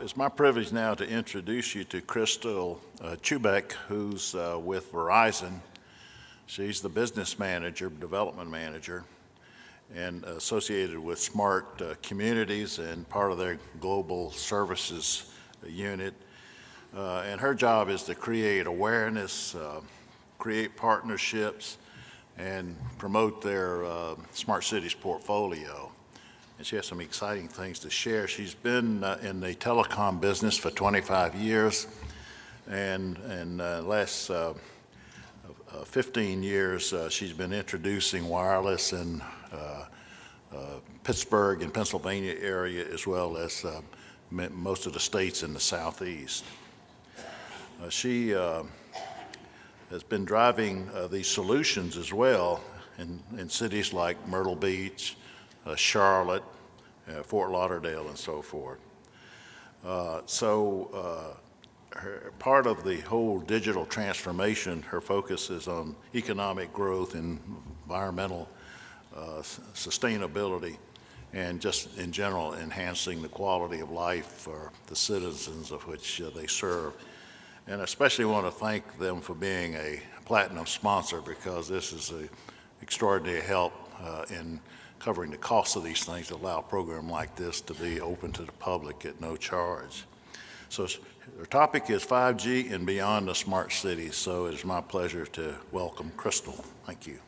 It's my privilege now to introduce you to Crystal Chubeck, who's with Verizon. She's the business manager, development manager, and associated with Smart Communities and part of their global services unit. And her job is to create awareness, create partnerships, and promote their Smart Cities portfolio. And she has some exciting things to share. She's been in the telecom business for 25 years, and in the last 15 years, she's been introducing wireless in Pittsburgh and Pennsylvania area, as well as most of the states in the Southeast. She has been driving these solutions as well in cities like Myrtle Beach, Charlotte, Fort Lauderdale, and so forth. Part of the whole digital transformation, her focus is on economic growth and environmental sustainability, and just in general enhancing the quality of life for the citizens of which they serve. And I especially want to thank them for being a platinum sponsor, because this is an extraordinary help in covering the cost of these things to allow a program like this to be open to the public at no charge. So our topic is 5G and beyond the smart cities. So it's my pleasure to welcome Crystal. Thank you.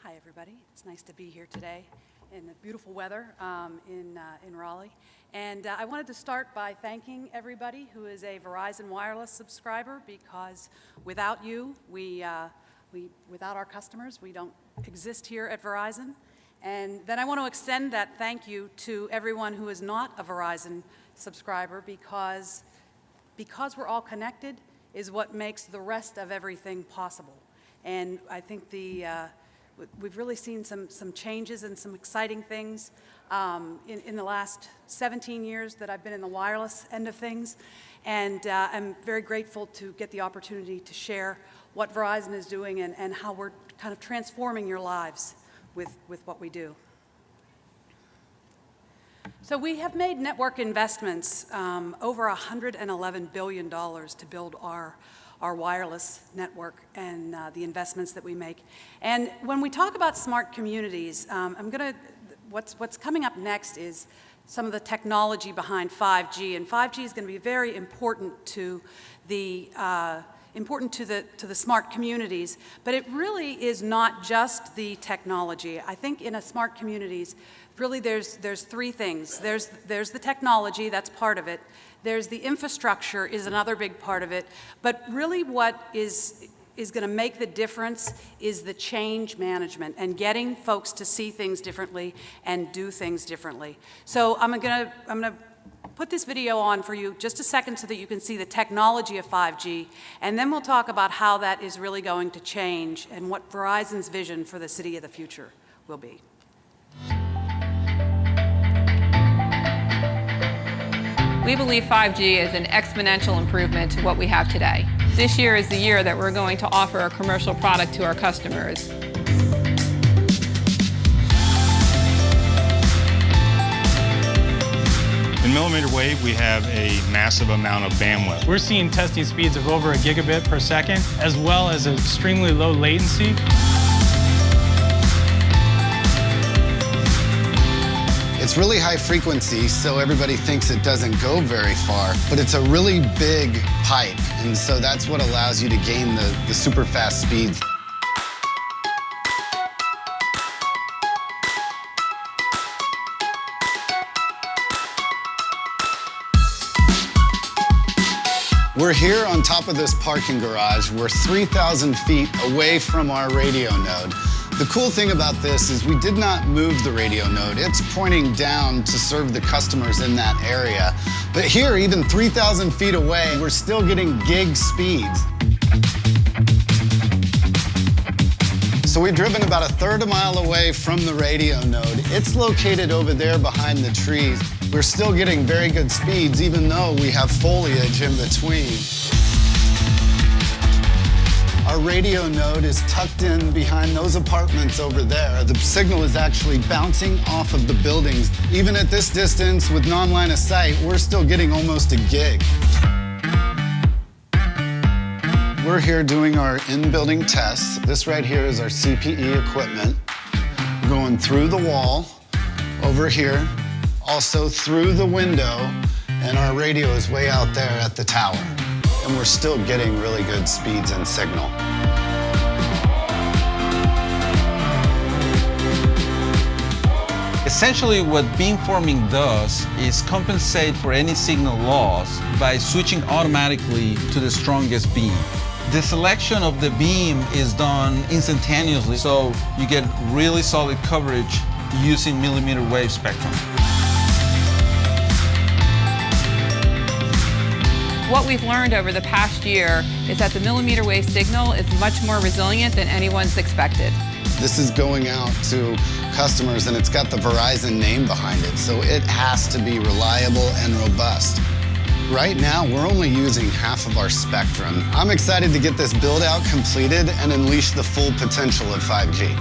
Hi, everybody. It's nice to be here today in the beautiful weather in Raleigh. And I wanted to start by thanking everybody who is a Verizon Wireless subscriber, because without you, without our customers, we don't exist here at Verizon. And then I want to extend that thank you to everyone who is not a Verizon subscriber, because we're all connected is what makes the rest of everything possible. And I think we've really seen some changes and some exciting things in the last 17 years that I've been in the wireless end of things. And I'm very grateful to get the opportunity to share what Verizon is doing and how we're kind of transforming your lives with what we do. So we have made network investments over $111 billion to build our wireless network and the investments that we make. And when we talk about smart communities, what's coming up next is some of the technology behind 5G, and 5G is going to be very important to the smart communities, but it really is not just the technology. I think in a smart communities, really there's three things. There's the technology, that's part of it. There's the infrastructure is another big part of it, but really what is going to make the difference is the change management and getting folks to see things differently and do things differently. So I'm going to put this video on for you just a second so that you can see the technology of 5G, and then we'll talk about how that is really going to change and what Verizon's vision for the city of the future will be. We believe 5G is an exponential improvement to what we have today. This year is the year that we're going to offer a commercial product to our customers. In millimeter wave, we have a massive amount of bandwidth. We're seeing testing speeds of over a gigabit per second, as well as extremely low latency. It's really high frequency, so everybody thinks it doesn't go very far, but it's a really big pipe, and so that's what allows you to gain the super fast speeds. We're here on top of this parking garage. We're 3,000 feet away from our radio node. The cool thing about this is we did not move the radio node. It's pointing down to serve the customers in that area. But here, even 3,000 feet away, we're still getting gig speeds. So we've driven about a third of a mile away from the radio node. It's located over there behind the trees. We're still getting very good speeds, even though we have foliage in between. Our radio node is tucked in behind those apartments over there. The signal is actually bouncing off of the buildings. Even at this distance with non-line of sight, we're still getting almost a gig. We're here doing our in-building tests. This right here is our CPE equipment. Going through the wall, over here, also through the window, and our radio is way out there at the tower. And we're still getting really good speeds and signal. Essentially, what beamforming does is compensate for any signal loss by switching automatically to the strongest beam. The selection of the beam is done instantaneously, so you get really solid coverage using millimeter wave spectrum. What we've learned over the past year is that the millimeter wave signal is much more resilient than anyone's expected. This is going out to customers and it's got the Verizon name behind it, so it has to be reliable and robust. Right now, we're only using half of our spectrum. I'm excited to get this build out completed and unleash the full potential of 5G.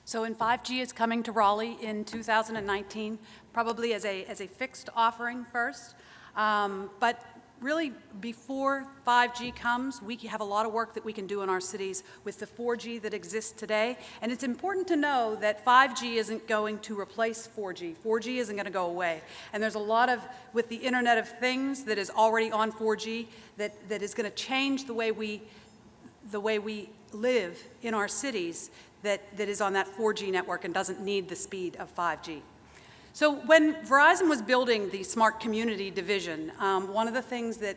So when 5G is coming to Raleigh in 2019, probably as a fixed offering first, but really before 5G comes, we have a lot of work that we can do in our cities with the 4G that exists today. And it's important to know that 5G isn't going to replace 4G. 4G isn't going to go away. And there's a lot of, with the Internet of Things that is already on 4G, that is going to change the way we live in our cities that is on that 4G network and doesn't need the speed of 5G. So when Verizon was building the Smart Community Division, one of the things that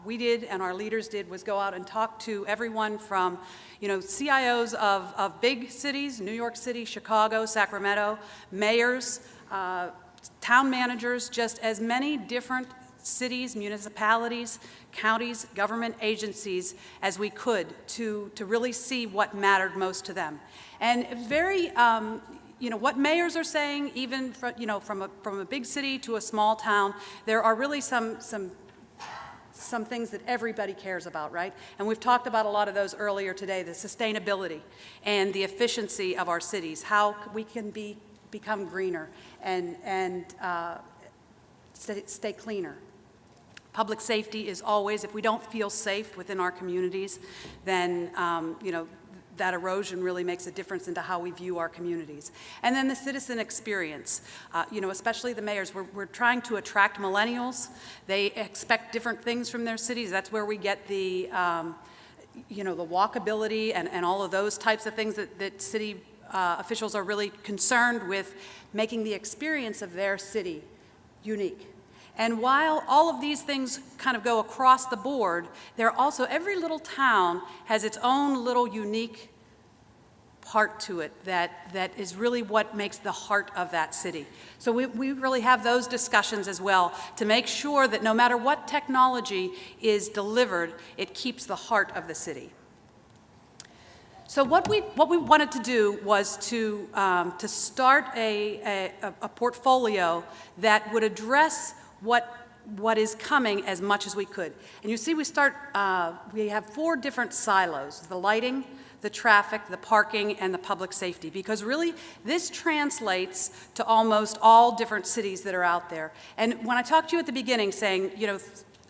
we did and our leaders did was go out and talk to everyone from, CIOs of big cities, New York City, Chicago, Sacramento, mayors, town managers, just as many different cities, municipalities, counties, government agencies as we could to really see what mattered most to them. And very, what mayors are saying, even from a big city to a small town, there are really some things that everybody cares about, right? And we've talked about a lot of those earlier today, the sustainability and the efficiency of our cities, how we can become greener and stay cleaner. Public safety is always, if we don't feel safe within our communities, then that erosion really makes a difference into how we view our communities. And then the citizen experience, especially the mayors. We're trying to attract millennials. They expect different things from their cities. That's where we get the walkability and all of those types of things that city officials are really concerned with, making the experience of their city unique. And while all of these things kind of go across the board, there are also, every little town has its own little unique part to it that is really what makes the heart of that city. So we really have those discussions as well to make sure that no matter what technology is delivered, it keeps the heart of the city. So what we wanted to do was to start a portfolio that would address what is coming as much as we could. And you see we have 4 different silos: the lighting, the traffic, the parking, and the public safety, because really this translates to almost all different cities that are out there. And when I talked to you at the beginning saying,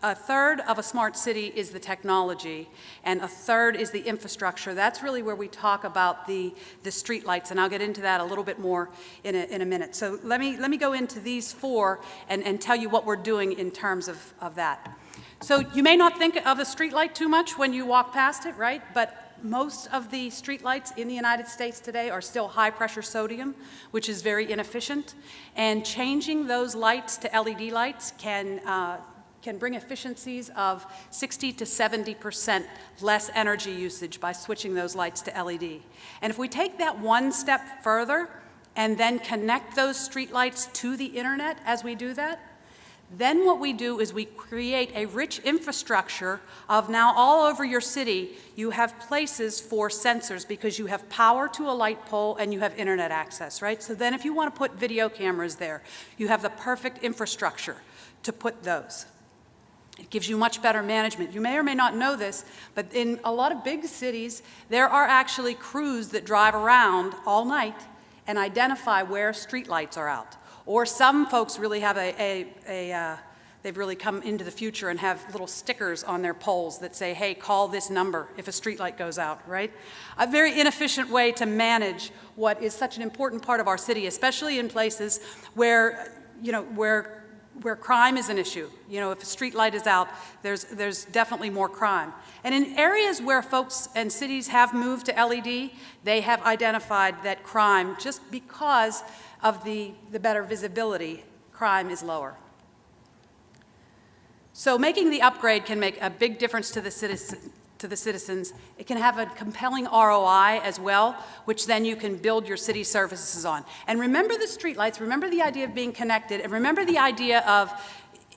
a third of a smart city is the technology, and a third is the infrastructure. That's really where we talk about the street lights, and I'll get into that a little bit more in a minute. So let me go into these 4 and tell you what we're doing in terms of that. So you may not think of a street light too much when you walk past it, right? But most of the street lights in the United States today are still high-pressure sodium, which is very inefficient. And changing those lights to LED lights can bring efficiencies of 60 to 70% less energy usage by switching those lights to LED. And if we take that one step further and then connect those street lights to the internet as we do that, Then what we do is we create a rich infrastructure of now all over your city, you have places for sensors because you have power to a light pole and you have internet access, right? So then if you want to put video cameras there, you have the perfect infrastructure to put those. It gives you much better management. You may or may not know this, but in a lot of big cities, there are actually crews that drive around all night and identify where streetlights are out. Or some folks really have they've really come into the future and have little stickers on their poles that say, hey, call this number if a streetlight goes out, right? A very inefficient way to manage what is such an important part of our city, especially in places where, where crime is an issue. If a street light is out, there's definitely more crime. And in areas where folks and cities have moved to LED, they have identified that crime, just because of the better visibility, crime is lower. So making the upgrade can make a big difference to the citizens. It can have a compelling ROI as well, which then you can build your city services on. And remember the streetlights, remember the idea of being connected, and remember the idea of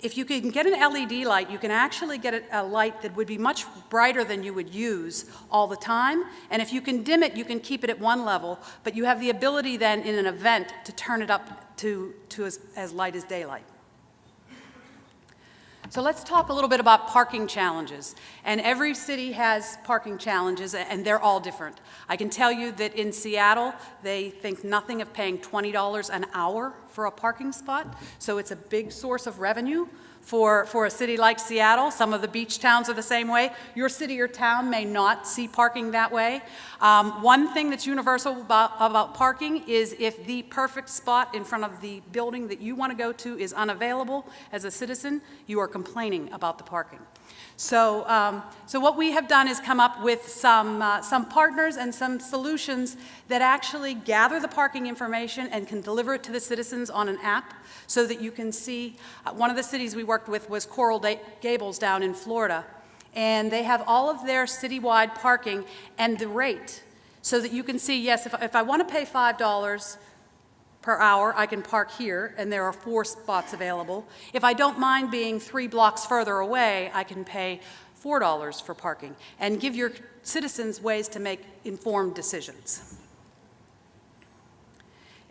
if you can get an LED light, you can actually get a light that would be much brighter than you would use all the time. And if you can dim it, you can keep it at one level, but you have the ability then in an event to turn it up to as light as daylight. So let's talk a little bit about parking challenges. And every city has parking challenges, and they're all different. I can tell you that in Seattle, they think nothing of paying $20 an hour for a parking spot. So it's a big source of revenue for a city like Seattle. Some of the beach towns are the same way. Your city or town may not see parking that way. One thing that's universal about parking is if the perfect spot in front of the building that you want to go to is unavailable as a citizen, you are complaining about the parking. So what we have done is come up with some partners and some solutions that actually gather the parking information and can deliver it to the citizens on an app so that you can see. One of the cities we worked with was Coral Gables down in Florida, and they have all of their citywide parking and the rate so that you can see, yes, if I want to pay $5 per hour, I can park here, and there are 4 spots available. If I don't mind being 3 blocks further away, I can pay $4 for parking and give your citizens ways to make informed decisions.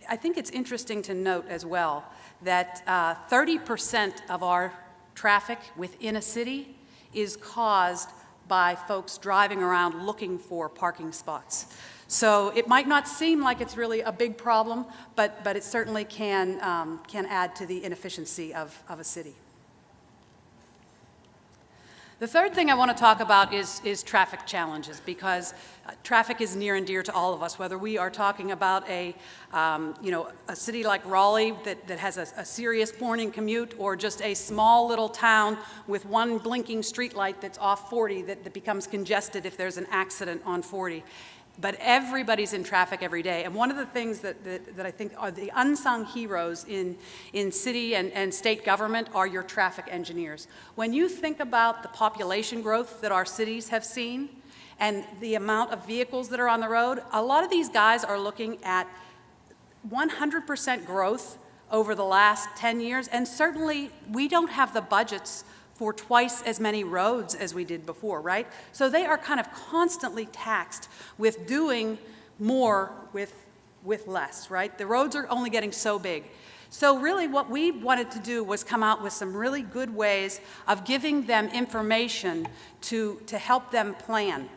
I think it's interesting to note as well that 30% of our traffic within a city is caused by folks driving around looking for parking spots. So it might not seem like it's really a big problem, but it certainly can add to the inefficiency of a city. The third thing I want to talk about is traffic challenges, because traffic is near and dear to all of us, whether we are talking about a city like Raleigh that has a serious morning commute, or just a small little town with one blinking streetlight that's off 40 that becomes congested if there's an accident on 40. But everybody's in traffic every day. And one of the things that I think are the unsung heroes in city and state government are your traffic engineers. When you think about the population growth that our cities have seen and the amount of vehicles that are on the road, a lot of these guys are looking at 100% growth over the last 10 years. And certainly we don't have the budgets for twice as many roads as we did before, right? So they are kind of constantly taxed with doing more with less, right? The roads are only getting so big. So really what we wanted to do was come out with some really good ways of giving them information to help them plan.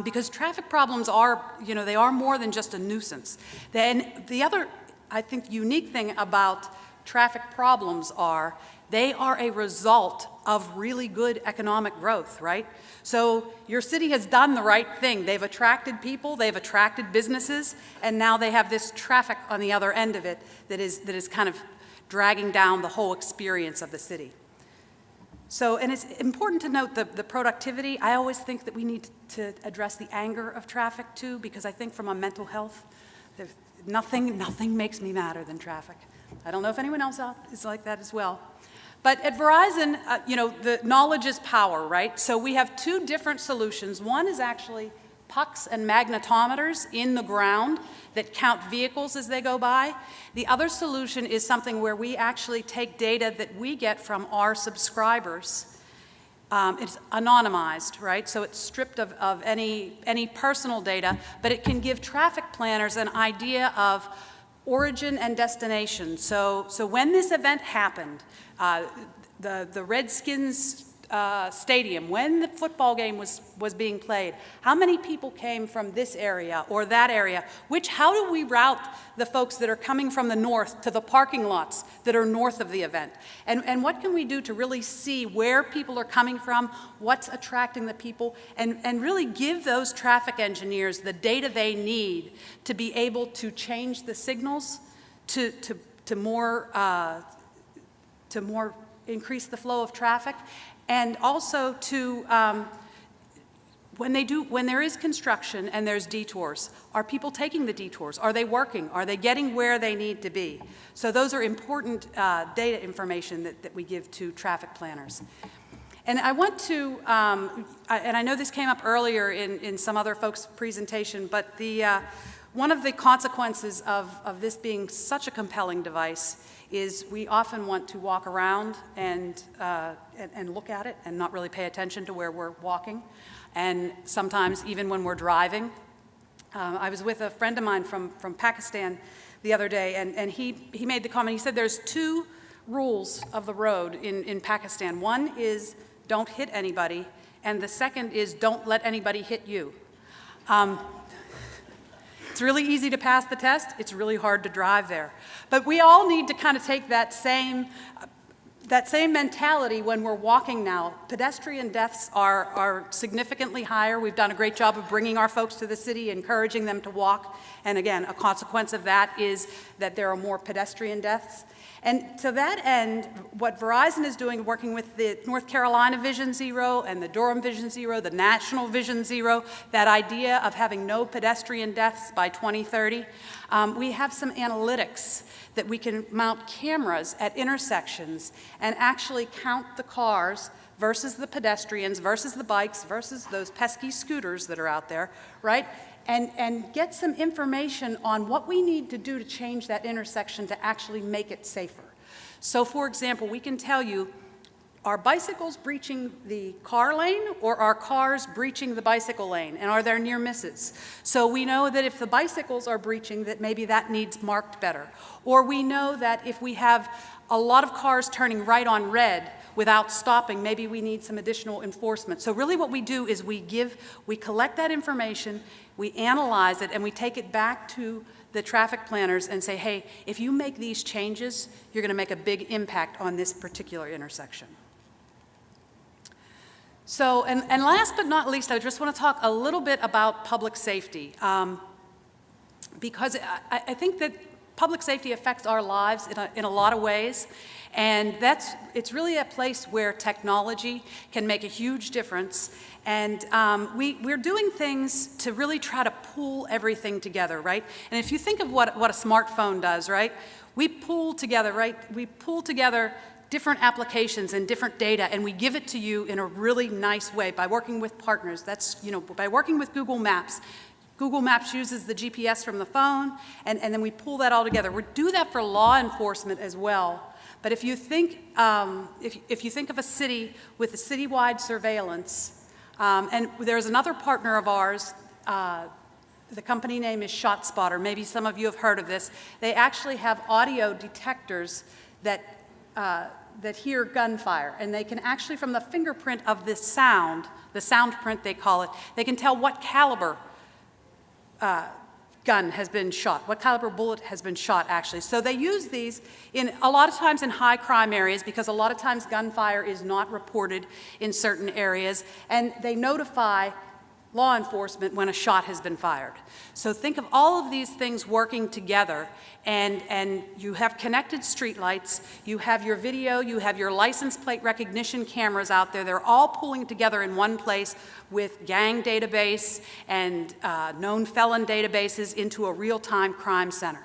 Because traffic problems are, they are more than just a nuisance. Then the other, I think, unique thing about traffic problems are they are a result of really good economic growth, right? So your city has done the right thing. They've attracted people, they've attracted businesses, and now they have this traffic on the other end of it that is kind of dragging down the whole experience of the city. So, and it's important to note the productivity. I always think that we need to address the anger of traffic too, because I think from a mental health, nothing makes me madder than traffic. I don't know if anyone else is like that as well. But at Verizon, the knowledge is power, right? So we have 2 different solutions. One is actually pucks and magnetometers in the ground that count vehicles as they go by. The other solution is something where we actually take data that we get from our subscribers. It's anonymized, right? So it's stripped of any personal data, but it can give traffic planners an idea of origin and destination. So when this event happened, the Redskins stadium, when the football game was being played, how many people came from this area or that area? How do we route the folks that are coming from the north to the parking lots that are north of the event? And what can we do to really see where people are coming from, what's attracting the people, and really give those traffic engineers the data they need to be able to change the signals to more increase the flow of traffic, and also to, when there is construction and there's detours, are people taking the detours? Are they working? Are they getting where they need to be? So those are important data information that we give to traffic planners. And I want to, and I know this came up earlier in some other folks' presentation, but one of the consequences of this being such a compelling device is we often want to walk around and look at it and not really pay attention to where we're walking. And sometimes even when we're driving. I was with a friend of mine from Pakistan the other day, and he made the comment, he said there's 2 rules of the road in Pakistan. One is don't hit anybody, and the second is don't let anybody hit you. It's really easy to pass the test. It's really hard to drive there. But we all need to kind of take that same mentality when we're walking now. Pedestrian deaths are significantly higher. We've done a great job of bringing our folks to the city, encouraging them to walk. And again, a consequence of that is that there are more pedestrian deaths. And to that end, what Verizon is doing, working with the North Carolina Vision Zero and the Durham Vision Zero, the National Vision Zero, that idea of having no pedestrian deaths by 2030, we have some analytics that we can mount cameras at intersections and actually count the cars versus the pedestrians versus the bikes versus those pesky scooters that are out there, right? And get some information on what we need to do to change that intersection to actually make it safer. So for example, we can tell you, are bicycles breaching the car lane or are cars breaching the bicycle lane? And are there near misses? So we know that if the bicycles are breaching, that maybe that needs marked better. Or we know that if we have a lot of cars turning right on red without stopping, maybe we need some additional enforcement. So really what we do is we collect that information, we analyze it, and we take it back to the traffic planners and say, hey, if you make these changes, you're going to make a big impact on this particular intersection. So, and last but not least, I just want to talk a little bit about public safety, because I think that public safety affects our lives in a lot of ways, and it's really a place where technology can make a huge difference. And we're doing things to really try to pull everything together, right? And if you think of what a smartphone does, right? We pull together, right? We pull together different applications and different data, and we give it to you in a really nice way by working with partners. That's, by working with Google Maps. Google Maps uses the GPS from the phone, and then we pull that all together. We do that for law enforcement as well. But if you think, if you think of a city with a citywide surveillance, and there's another partner of ours, the company name is ShotSpotter. Maybe some of you have heard of this. They actually have audio detectors that hear gunfire, and they can actually, from the fingerprint of this sound, the sound print they call it, they can tell what caliber gun has been shot, what caliber bullet has been shot actually. So they use these a lot of times in high crime areas, because a lot of times gunfire is not reported in certain areas, and they notify law enforcement when a shot has been fired. So think of all of these things working together, and you have connected streetlights, you have your video, you have your license plate recognition cameras out there. They're all pulling together in one place with gang database and known felon databases into a real-time crime center.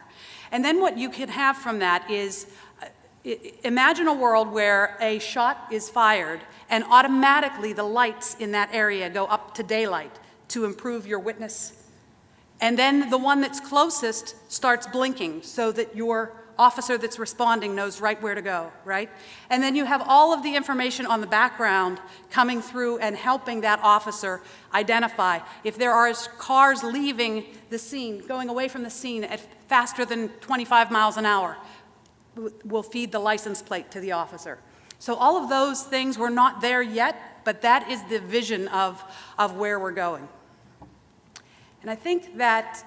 And then what you can have from that is, imagine a world where a shot is fired and automatically the lights in that area go up to daylight to improve your witness. And then the one that's closest starts blinking so that your officer that's responding knows right where to go, right? And then you have all of the information on the background coming through and helping that officer identify if there are cars leaving the scene, going away from the scene at faster than 25 miles an hour. We'll feed the license plate to the officer. So all of those things were not there yet, but that is the vision of where we're going. And I think that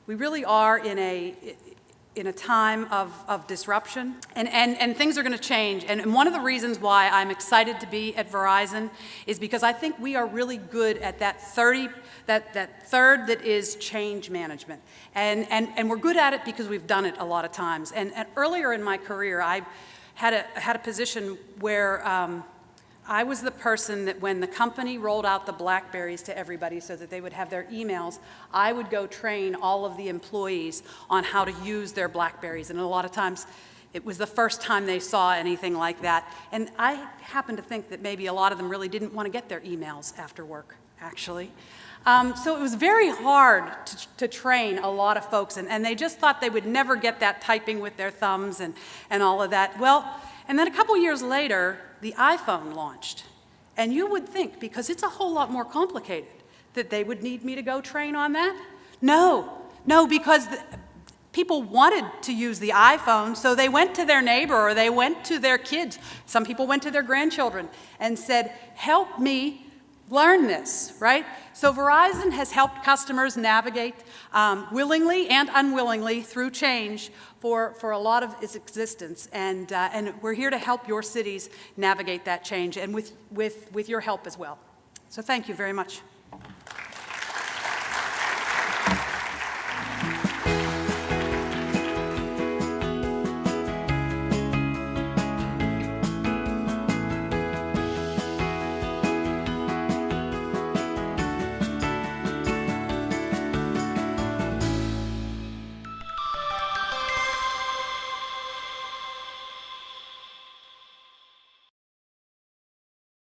we really are in a time of disruption, and things are going to change. And one of the reasons why I'm excited to be at Verizon is because I think we are really good at that third that is change management. And we're good at it because we've done it a lot of times. And earlier in my career, I had a position where I was the person that when the company rolled out the BlackBerries to everybody so that they would have their emails, I would go train all of the employees on how to use their BlackBerries. And a lot of times, it was the first time they saw anything like that. And I happen to think that maybe a lot of them really didn't want to get their emails after work, actually. So it was very hard to train a lot of folks, and they just thought they would never get that typing with their thumbs and all of that. Well, and then a couple years later, the iPhone launched. And you would think, because it's a whole lot more complicated, that they would need me to go train on that? No, because people wanted to use the iPhone, so they went to their neighbor or they went to their kids. Some people went to their grandchildren and said, help me learn this, right? So Verizon has helped customers navigate willingly and unwillingly through change for a lot of its existence, and we're here to help your cities navigate that change, and with your help as well. So thank you very much.